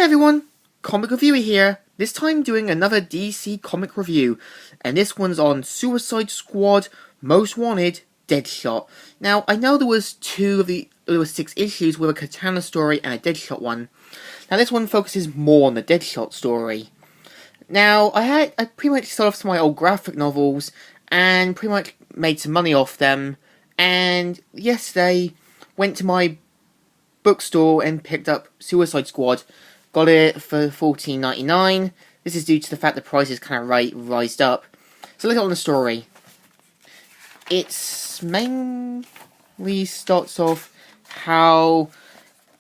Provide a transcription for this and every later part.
everyone, Comic Reviewer here, this time doing another DC comic review, and this one's on Suicide Squad Most Wanted Deadshot. Now, I know there was 6 issues with a Katana story and a Deadshot one. Now, this one focuses more on the Deadshot story. Now, I pretty much sold off some of my old graphic novels, and pretty much made some money off them, and yesterday went to my bookstore and picked up Suicide Squad. Got it for $14.99. This is due to the fact the prices kind of rised up. So look at on the story. It's mainly starts off how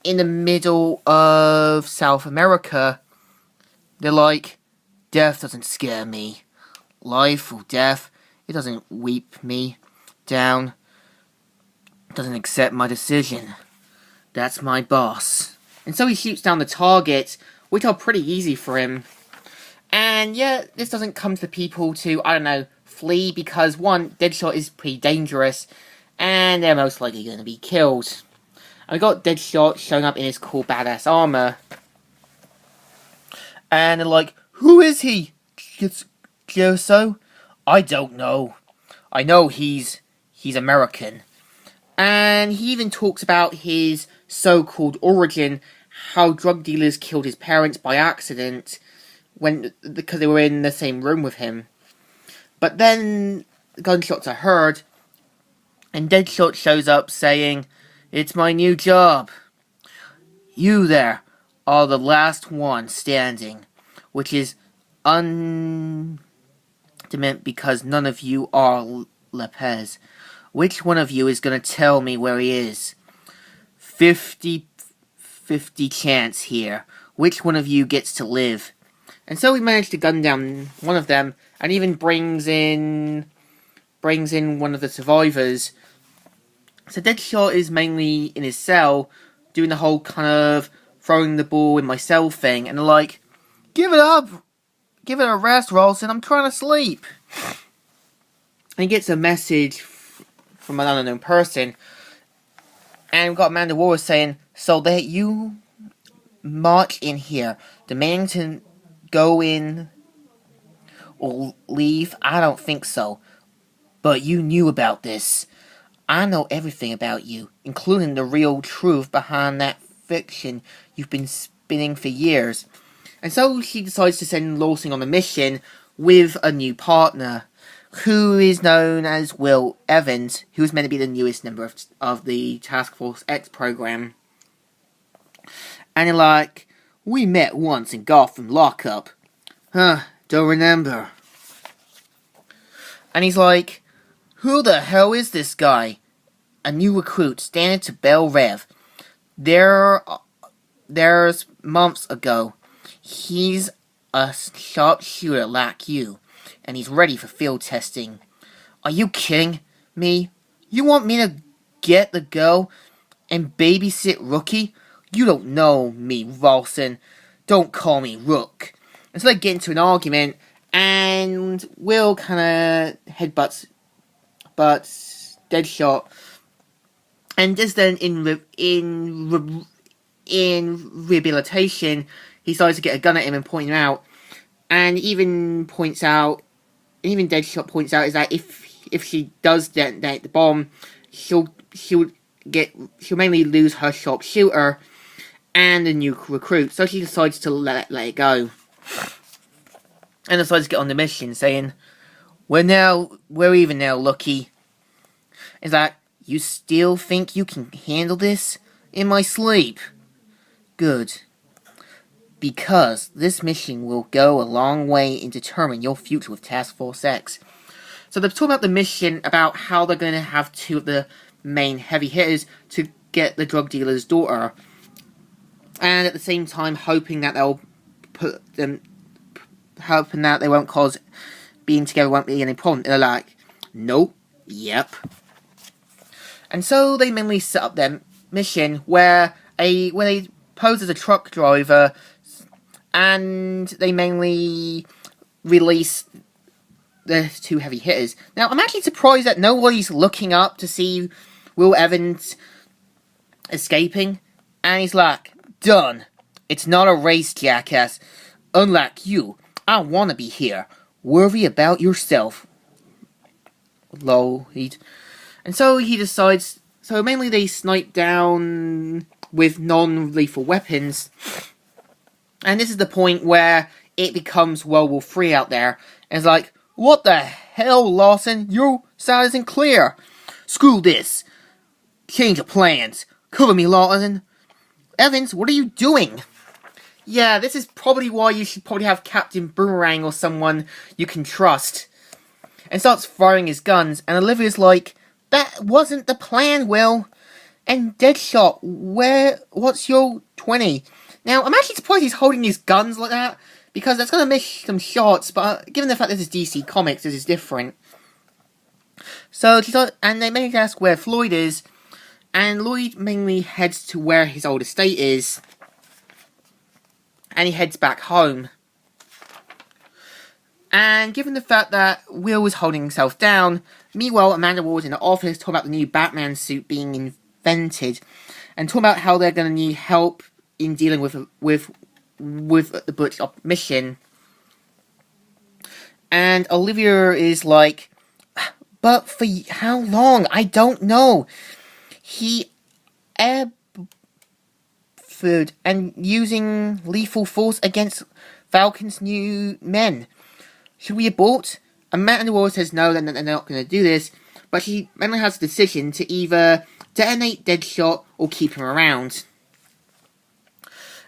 in the middle of South America, they're like, death doesn't scare me. Life or death, it doesn't weep me down. Doesn't accept my decision. That's my boss. And so he shoots down the target, which are pretty easy for him. And yeah, this doesn't come to the people to, I don't know, flee, because one, Deadshot is pretty dangerous, and they're most likely going to be killed. And we got Deadshot showing up in his cool badass armor. And they're like, who is he, Joso? I don't know. I know he's American. And he even talks about his so-called origin, how drug dealers killed his parents by accident because they were in the same room with him. But then gunshots are heard, and Deadshot shows up saying, "It's my new job. You there are the last one standing," which is undement because none of you are Lopez. Which one of you is going to tell me where he is? 50 chance here. Which one of you gets to live? And so we managed to gun down one of them, and even brings in one of the survivors. So Deadshot is mainly in his cell, doing the whole kind of throwing the ball in my cell thing, and they're like, give it up! Give it a rest, Ralston, I'm trying to sleep! And he gets a message from an unknown person, and we've got Amanda Waller saying, so that you march in here, demanding to go in or leave? I don't think so. But you knew about this. I know everything about you, including the real truth behind that fiction you've been spinning for years. And so she decides to send Lawson on a mission with a new partner, who is known as Will Evans, who is meant to be the newest member of the Task Force X program. And they're like, we met once in Gotham lockup. Huh, don't remember. And he's like, who the hell is this guy? A new recruit standing to Bell Rev. There's months ago. He's a sharpshooter like you, and he's ready for field testing. Are you kidding me? You want me to get the girl and babysit Rookie? You don't know me, Ralston. Don't call me Rook. And so they get into an argument, and Will kind of headbutts Deadshot. And just then, in rehabilitation, he starts to get a gun at him and point him out. And even Deadshot points out is that if she does detonate the bomb, she'll mainly lose her sharpshooter and the new recruit. So she decides to let it go, and decides to get on the mission, saying, "We're even now, Lucky." Is that you still think you can handle this in my sleep? Good. Because this mission will go a long way in determining your future with Task Force X. So they're talking about the mission, about how they're going to have 2 of the main heavy hitters to get the drug dealer's daughter. And at the same time, hoping that they won't cause being together won't be any problem. And they're like, nope, yep. And so they mainly set up their mission where they pose as a truck driver, and they mainly release the 2 heavy hitters. Now, I'm actually surprised that nobody's looking up to see Will Evans escaping, and he's like, done. It's not a race, jackass. Unlike you, I want to be here. Worry about yourself. Lloyd. And so he decides... So mainly they snipe down with non-lethal weapons. And this is the point where it becomes World War III out there. And it's like, what the hell, Lawson? Your side isn't clear. Screw this. Change of plans. Cover me, Lawson. Evans, what are you doing? Yeah, this is probably why you should probably have Captain Boomerang or someone you can trust. And starts firing his guns, and Olivia's like, that wasn't the plan, Will. And Deadshot, what's your 20? Now, I'm actually surprised he's holding his guns like that, because that's going to miss some shots, but given the fact this is DC Comics, this is different. So, and they mainly ask where Floyd is, and Lloyd mainly heads to where his old estate is, and he heads back home. And given the fact that Will is holding himself down, meanwhile Amanda Ward's in the office talking about the new Batman suit being invented, and talking about how they're going to need help in dealing with the Butch mission. And Olivia is like, but for how long? I don't know. He food and using lethal force against Falcon's new men. Should we abort? Amanda Ward says no, they're not going to do this, but she mainly has a decision to either detonate Deadshot or keep him around.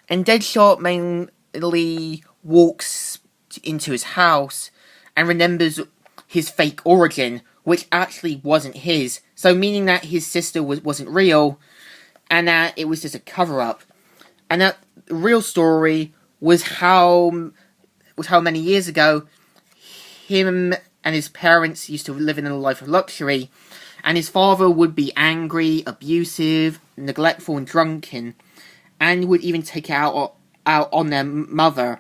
And Deadshot mainly walks into his house and remembers his fake origin, which actually wasn't his, so meaning that his sister wasn't real, and that it was just a cover-up. And that the real story was how many years ago him and his parents used to live in a life of luxury, and his father would be angry, abusive, neglectful, and drunken, and would even take it out on their mother,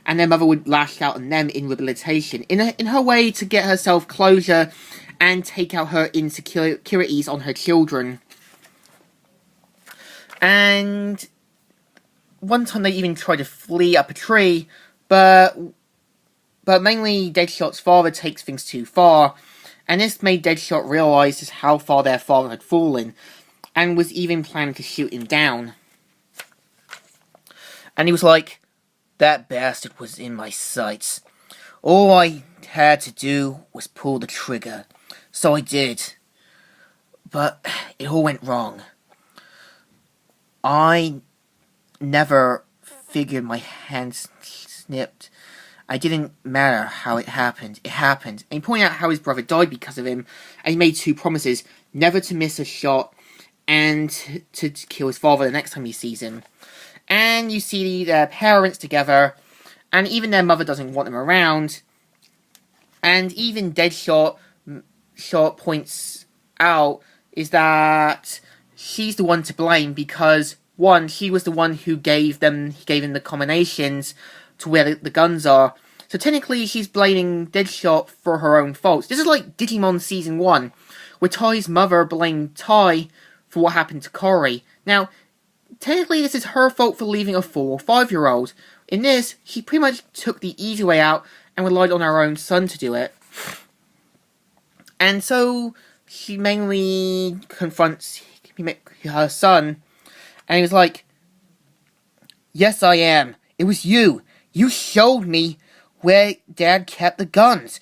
and their mother would lash out on them in rehabilitation, in her way to get herself closure and take out her insecurities on her children. And one time they even tried to flee up a tree, but mainly Deadshot's father takes things too far, and this made Deadshot realise just how far their father had fallen, and was even planning to shoot him down. And he was like, that bastard was in my sights. All I had to do was pull the trigger. So I did. But it all went wrong. I never figured my hands snipped. I didn't matter how it happened. It happened. And he pointed out how his brother died because of him. And he made 2 promises. Never to miss a shot. And to kill his father the next time he sees him. And you see their parents together. And even their mother doesn't want them around. And even Deadshot points out is that she's the one to blame because, one, she was the one who gave them the combinations to where the guns are. So technically, she's blaming Deadshot for her own faults. This is like Digimon Season 1, where Ty's mother blamed Ty for what happened to Cory. Now, technically, this is her fault for leaving a 4 or 5-year-old. In this, she pretty much took the easy way out and relied on her own son to do it. And so, she mainly confronts her son, and he was like, yes, I am. It was you. You showed me where Dad kept the guns.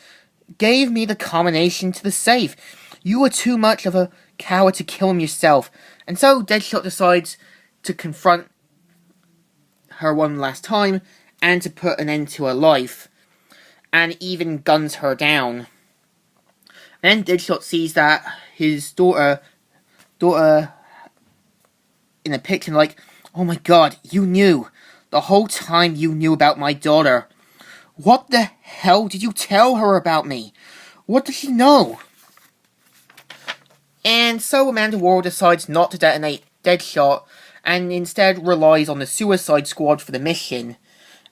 Gave me the combination to the safe. You were too much of a coward to kill him yourself. And so Deadshot decides to confront her one last time and to put an end to her life. And even guns her down. And then Deadshot sees that his daughter in a picture, like, oh my god, you knew. The whole time you knew about my daughter. What the hell did you tell her about me? What does she know? And so Amanda Ward decides not to detonate Deadshot, and instead relies on the Suicide Squad for the mission,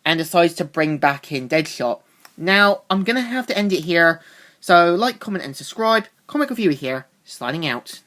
and decides to bring back in Deadshot. Now, I'm gonna have to end it here, so like, comment, and subscribe. Comic Reviewer here, signing out.